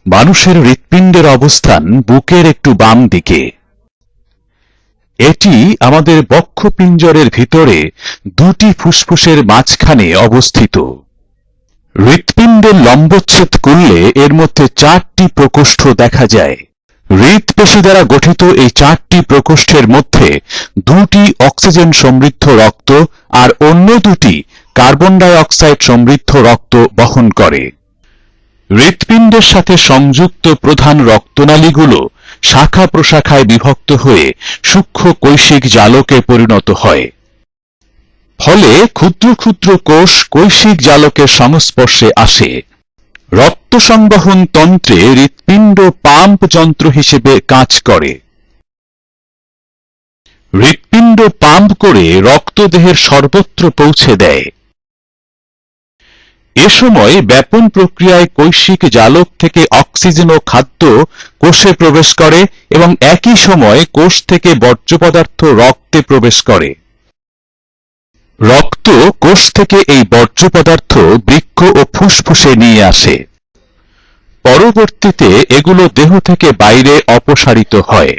মানুষের হৃৎপিণ্ডের অবস্থান বুকের একটু বাম দিকে। এটি আমাদের বক্ষপিঞ্জরের ভিতরে দুটি ফুসফুসের মাঝখানে অবস্থিত। হৃৎপিণ্ডের লম্বচ্ছেদ করলে এর মধ্যে 4টি প্রকোষ্ঠ দেখা যায়। হৃৎপেশি দ্বারা গঠিত এই 4টি প্রকোষ্ঠের মধ্যে 2টি অক্সিজেন সমৃদ্ধ রক্ত আর অন্য 2টি কার্বন ডাই অক্সাইড সমৃদ্ধ রক্ত বহন করে। হৃৎপিণ্ডের সাথে সংযুক্ত প্রধান রক্তনালীগুলো শাখা প্রশাখায় বিভক্ত হয়ে সূক্ষ্ম কৈশিক জালকে পরিণত হয়। ফলে ক্ষুদ্র ক্ষুদ্র কোষ কৈশিক জালকের সংস্পর্শে আসে। রক্ত সংবহন তন্ত্রে হৃৎপিণ্ড পাম্প যন্ত্র হিসেবে কাজ করে। হৃৎপিণ্ড পাম্প করে রক্ত দেহের সর্বত্র পৌঁছে দেয়। এ সময় ব্যাপন প্রক্রিয়ায় কৈশিক জালক থেকে অক্সিজেন ও খাদ্য কোষে প্রবেশ করে এবং একই সময় কোষ থেকে বর্জ্য পদার্থ রক্তে প্রবেশ করে। রক্ত কোষ থেকে এই বর্জ্য পদার্থ বৃক্ক ও ফুসফুসে নিয়ে আসে। পরবর্তীতে এগুলো দেহ থেকে বাইরে অপসারিত হয়।